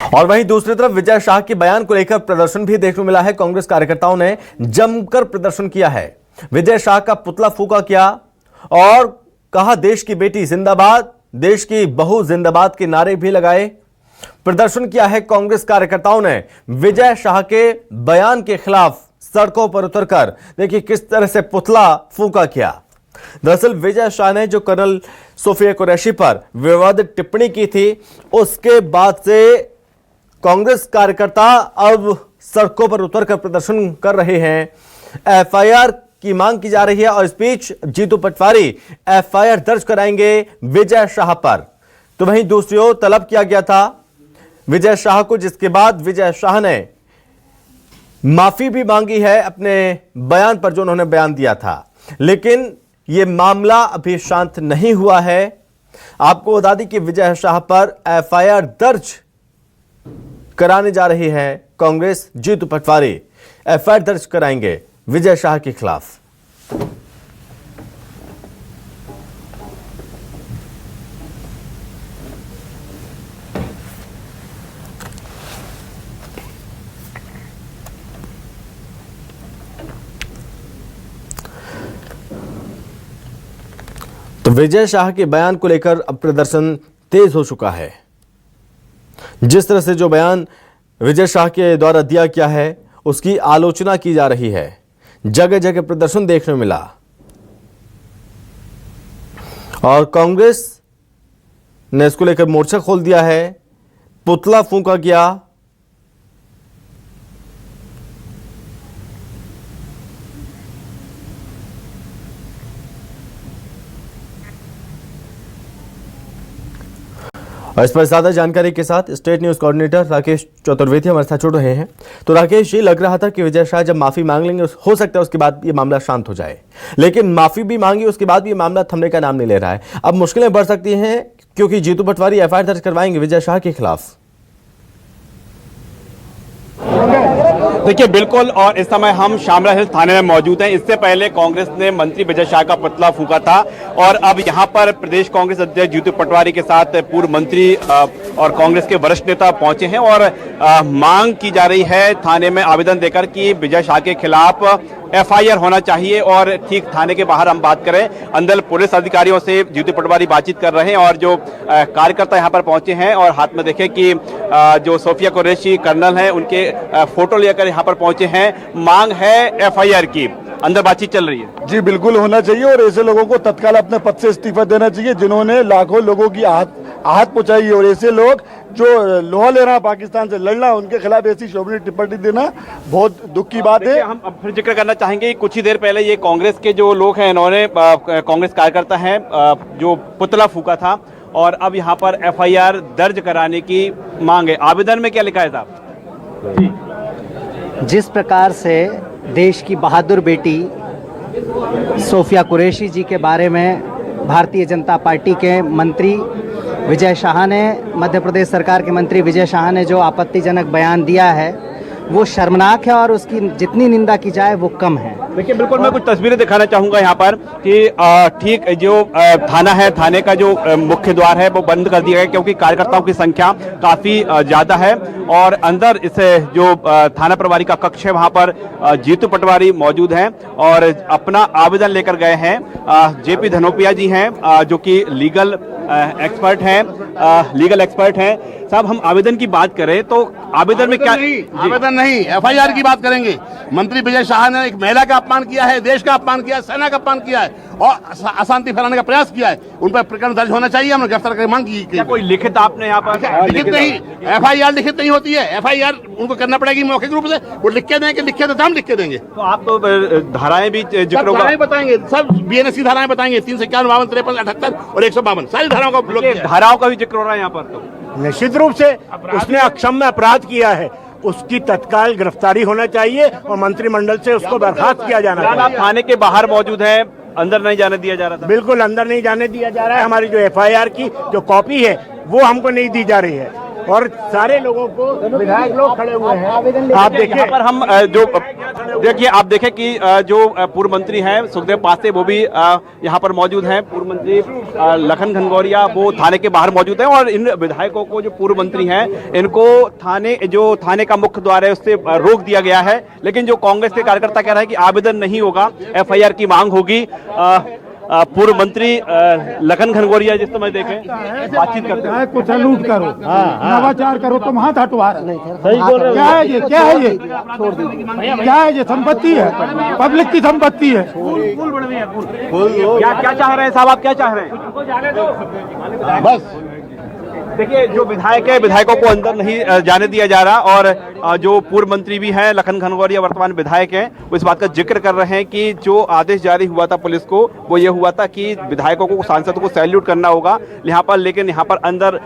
और वहीं दूसरी तरफ विजय शाह के बयान को लेकर प्रदर्शन भी देखने को मिला है। कांग्रेस कार्यकर्ताओं ने जमकर प्रदर्शन किया है। विजय शाह का पुतला फूंका किया और कहा देश की बेटी जिंदाबाद, देश की बहू जिंदाबाद के नारे भी लगाए। प्रदर्शन किया है कांग्रेस कार्यकर्ताओं ने विजय शाह के बयान के खिलाफ सड़कों पर उतरकर। देखिए किस तरह से पुतला फूंका किया। दरअसल विजय शाह ने जो कर्नल सोफिया कुरैशी पर विवादित टिप्पणी की थी, उसके बाद से कांग्रेस कार्यकर्ता अब सड़कों पर उतरकर प्रदर्शन कर रहे हैं। एफआईआर की मांग की जा रही है और इस बीच जीतू पटवारी एफआईआर दर्ज कराएंगे विजय शाह पर। तो वहीं दूसरी ओर तलब किया गया था विजय शाह को, जिसके बाद विजय शाह ने माफी भी मांगी है अपने बयान पर जो उन्होंने बयान दिया था। लेकिन यह मामला अभी शांत नहीं हुआ है। आपको बता दें कि विजय शाह पर एफआईआर दर्ज कराने जा रही है कांग्रेस। जीतू पटवारी एफआईआर दर्ज कराएंगे विजय शाह के खिलाफ। तो विजय शाह के बयान को लेकर अब प्रदर्शन तेज हो चुका है। जिस तरह से जो बयान विजय शाह के द्वारा दिया गया है उसकी आलोचना की जा रही है। जगह जगह प्रदर्शन देखने को मिला और कांग्रेस ने इसको लेकर मोर्चा खोल दिया है। पुतला फूंका गया। और इस पर ज्यादा जानकारी के साथ state news coordinator Rakesh Chaturvedi हमारे साथ जुड़ रहे हैं। तो राकेश, ये लग रहा था कि विजय शाह जब माफी मांग लेंगे हो सकता है उसके बाद ये मामला शांत हो जाए, लेकिन माफी भी मांगी उसके बाद भी ये मामला थमने का नाम नहीं ले रहा है। अब मुश्किलें बढ़ सकती हैं क्योंकि जीतू पटवारी एफआईआर दर्ज करवाएंगे विजय शाह के खिलाफ। देखिए बिल्कुल, और इस समय हम शामला हिल्स थाने में मौजूद हैं। इससे पहले कांग्रेस ने मंत्री विजय शाह का पुतला फूंका था और अब यहां पर प्रदेश कांग्रेस अध्यक्ष जीतू पटवारी के साथ पूर्व मंत्री और कांग्रेस के वरिष्ठ नेता पहुंचे हैं और मांग की जा रही है थाने में आवेदन देकर कि विजय शाह के खिलाफ एफआईआर होना चाहिए। और ठीक थाने के बाहर हम बात करें, अंदर पुलिस अधिकारियों से जीतू पटवारी बातचीत कर रहे हैं और जो कार्यकर्ता यहां पर पहुंचे हैं और हाथ में देखें कि जो सोफिया कुरैशी कर्नल हैं उनके फोटो लेकर यहां पर पहुंचे हैं। मांग है एफआईआर की। अंदर बातचीत चल रही है। जी बिल्कुल होना चाहिए और ऐसे लोगों को तत्काल अपने पद से इस्तीफा देना चाहिए जिन्होंने लाखों लोगों की आहत पहुंचाई है। और ऐसे लोग जो लोहा ले रहा पाकिस्तान से लड़ना, उनके खिलाफ ऐसी शोभनीय टिप्पणी देना बहुत दुख की बात है। हम अब फिर जिक्र करना चाहेंगे, कुछ ही देर पहले ये कांग्रेस के जो लोग हैं इन्होंने कांग्रेस कार्यकर्ता हैं जो पुतला फूंका था और अब यहाँ पर एफआईआर दर्ज कराने की मांग है। आवेदन में क्या लिखा है साहब? जिस प्रकार से देश की बहादुर बेटी सोफिया कुरैशी जी के बारे में भारतीय जनता पार्टी के मंत्री विजय शाह ने, मध्य प्रदेश सरकार के मंत्री विजय शाह ने जो आपत्तिजनक बयान दिया है वो शर्मनाक है और उसकी जितनी निंदा की जाए वो कम है। देखिए बिल्कुल, मैं कुछ तस्वीरें दिखाना चाहूंगा यहाँ पर कि ठीक जो थाना है, थाने का जो मुख्य द्वार है वो बंद कर दिया गया क्योंकि कार्यकर्ताओं की संख्या काफी ज्यादा है और अंदर इस जो थाना प्रभारी का कक्ष है वहां पर जीतू पटवारी मौजूद हैं और अपना आवेदन लेकर गए हैं। जेपी धनोपिया जी हैं जो कि लीगल एक्सपर्ट हैं। साहब, हम आवेदन की बात करें तो आवेदन में क्या? आवेदन नहीं, एफआईआर की बात करेंगे। मंत्री विजय शाह ने एक महिला का अपमान किया है, देश का अपमान किया है, सेना का अपमान किया है और अशांति फैलाने का प्रयास किया है। उन पर प्रकरण दर्ज होना चाहिए। हमने गिरफ्तार करने की मांग की। क्या कोई लिखित आपने यहाँ पर? लिखित नहीं, एफआईआर लिखित नहीं होती है। एफआईआर उनको करना पड़ेगी मौखिक रूप से। वो लिख के देंगे, लिख के तो हम लिख के देंगे। तो आप तो धाराएं भी जिक्र धाराएं बताएंगे, सब बीएनएससी धाराएं बताएंगे, 351, 52, 53, 78 और 152 सारी धाराओं का धाराओं का भी जिक्र हो रहा है यहाँ पर। तो निश्चित रूप से उसने अक्षम्य अपराध किया है, उसकी तत्काल गिरफ्तारी होना चाहिए और मंत्रिमंडल से उसको बर्खास्त किया जाना चाहिए। आप थाने के बाहर मौजूद हैं, अंदर नहीं जाने दिया जा रहा था? बिल्कुल अंदर नहीं जाने दिया जा रहा है। हमारी जो एफआईआर की जो कॉपी है वो हमको नहीं दी जा रही है। और सारे लोगों को विधायक लोग खड़े हुए हैं। आप देखिए यहाँ पर हम आप देखें कि जो पूर्व मंत्री हैं सुखदेव पासे वो भी यहाँ पर मौजूद हैं। पूर्व मंत्री लखन घनघोरिया वो थाने के बाहर मौजूद हैं और इन विधायकों को जो पूर्व मंत्री हैं इनको थाने का मुख्य द्वार है उससे रोक दिया गया है। लेकिन जो कांग्रेस के कार्यकर्ता कह रहे हैं कि आवेदन नहीं होगा, एफआईआर की मांग होगी। पूर्व मंत्री लखन घनघोरिया जिस समय देखें बातचीत करते हैं, कुछ लूट करो, नवाचार करो, तुम हाथ हटवा रहे हो। सही बोल रहे हो। क्या है ये? क्या है ये? क्या है ये? संपत्ति है, पब्लिक की संपत्ति है। क्या चाह रहे हैं साहब, आप क्या चाह रहे हैं? बस देखिए जो विधायक है, विधायकों को अंदर नहीं जाने दिया जा रहा और जो पूर्व मंत्री भी हैं लखन घनघोरिया वर्तमान विधायक हैं वो इस बात का जिक्र कर रहे हैं कि जो आदेश जारी हुआ था पुलिस को वो ये हुआ था कि विधायकों को, सांसद को सैल्यूट करना होगा यहाँ पर, लेकिन यहाँ पर अंदर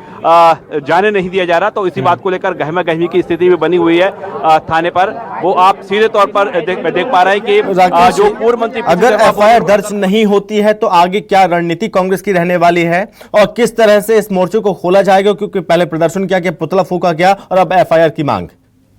जाने नहीं दिया जा रहा। तो इसी बात को लेकर गहमा गहमी की स्थिति भी बनी हुई है थाने पर। वो आप सीधे तौर पर देख पा रहे हैं कि जो पूर्व मंत्री, अगर एफआईआर दर्ज नहीं होती है तो आगे क्या रणनीति कांग्रेस की रहने वाली है और किस तरह से इस मोर्चे को खोला जाएगा? क्योंकि पहले प्रदर्शन किया कि पुतला फूका गया और अब एफआईआर की मांग,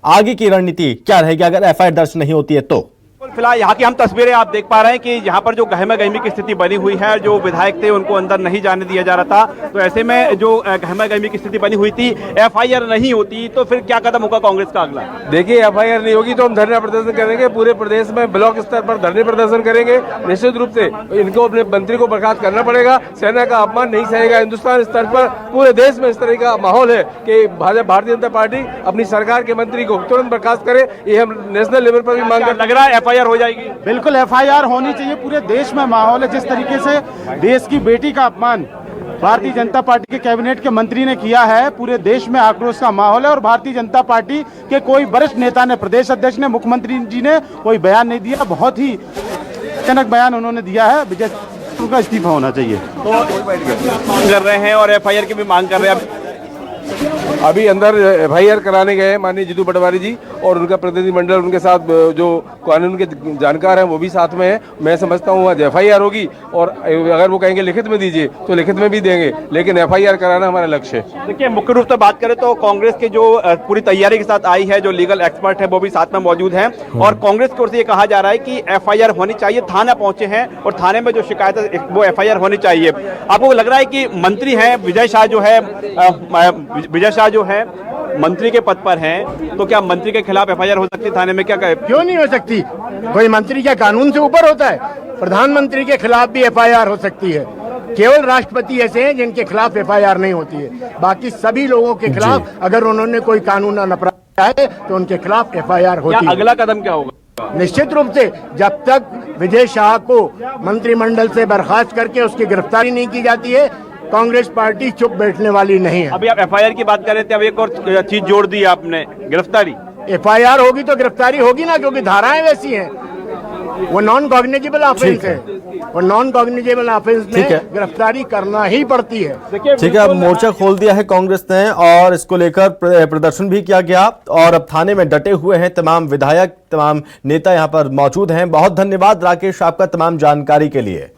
आगे की रणनीति क्या रहेगी अगर एफआईआर दर्ज नहीं होती है तो? फिलहाल यहाँ की हम तस्वीरें आप देख पा रहे हैं कि यहाँ पर जो गहमा गहमी की स्थिति बनी हुई है, जो विधायक थे उनको अंदर नहीं जाने दिया जा रहा था। तो ऐसे में जो गहमा गहमी की स्थिति बनी हुई थी, एफआईआर नहीं होती तो फिर क्या कदम होगा कांग्रेस का अगला? देखिए एफआईआर नहीं होगी तो हम धरना प्रदर्शन करेंगे, पूरे प्रदेश में ब्लॉक स्तर पर धरने प्रदर्शन करेंगे। निश्चित रूप से इनको अपने मंत्री को बर्खास्त करना पड़ेगा। सेना का अपमान नहीं सहेगा। हिंदुस्तान स्तर पर पूरे देश में इस तरह का माहौल है कि भारतीय जनता पार्टी अपनी सरकार के मंत्री को तुरंत बर्खास्त करे। ये हम नेशनल लेवल पर भी मांग कर, लग रहा है एफआईआर हो जाएगी। बिल्कुल एफआईआर होनी चाहिए। पूरे देश में माहौल है, जिस तरीके से देश की बेटी का अपमान भारतीय जनता पार्टी के कैबिनेट के मंत्री ने किया है, पूरे देश में आक्रोश का माहौल है। और भारतीय जनता पार्टी के कोई वरिष्ठ नेता ने, प्रदेश अध्यक्ष ने, मुख्यमंत्री जी ने कोई बयान नहीं दिया। बहुत ही जनक बयान उन्होंने दिया है। विजय का इस्तीफा होना चाहिए मांग कर रहे हैं और एफआईआर की भी मांग कर रहे हैं। अभी अंदर एफआईआर कराने गए माननीय जीतू पटवारी जी और उनका प्रतिनिधिमंडल, उनके साथ जो कानून के जानकार हैं वो भी साथ में है। मैं समझता हूँ आज एफआईआर होगी और अगर वो कहेंगे लिखित में दीजिए तो लिखित में भी देंगे, लेकिन एफआईआर कराना हमारा लक्ष्य है। देखिए मुख्य रूप से बात करें तो कांग्रेस के जो पूरी तैयारी के साथ आई है, जो लीगल एक्सपर्ट है वो भी साथ में मौजूद हैं और कांग्रेस की ओर से ये कहा जा रहा है कि एफआईआर होनी चाहिए। थाना पहुंचे हैं और थाने में जो शिकायत है वो एफआईआर होनी चाहिए। आपको लग रहा है कि मंत्री हैं विजय शाह जो है मंत्री के पद पर हैं, तो क्या मंत्री के खिलाफ एफआईआर हो सकती है थाने में? क्या कहे? क्यों नहीं हो सकती? कोई मंत्री क्या कानून से ऊपर होता है? प्रधानमंत्री के खिलाफ भी एफआईआर हो सकती है। केवल राष्ट्रपति ऐसे हैं जिनके खिलाफ एफआईआर नहीं होती है। बाकी सभी लोगों के खिलाफ अगर उन्होंने कोई कानूनी अपराध किया है तो उनके खिलाफ एफआईआर होती है। अगला कदम क्या होगा? निश्चित रूप से जब तक विजय शाह को मंत्रिमंडल से बर्खास्त करके उसकी गिरफ्तारी नहीं की जाती है, कांग्रेस पार्टी चुप बैठने वाली नहीं है। अभी आप एफआईआर की बात कर रहे थे, अब एक और चीज जोड़ दी आपने, गिरफ्तारी। एफआईआर होगी तो गिरफ्तारी होगी ना, क्योंकि धाराएं वैसी हैं। वो नॉन कॉग्निजेबल ऑफेंस है। और नॉन कॉग्निजेबल ऑफेंस में गिरफ्तारी करना ही पड़ती है। ठीक है, अब मोर्चा खोल दिया है कांग्रेस ने और इसको लेकर प्रदर्शन भी किया गया और अब थाने में डटे हुए हैं तमाम विधायक, तमाम नेता यहाँ पर मौजूद हैं। बहुत धन्यवाद राकेश आपका तमाम जानकारी के लिए।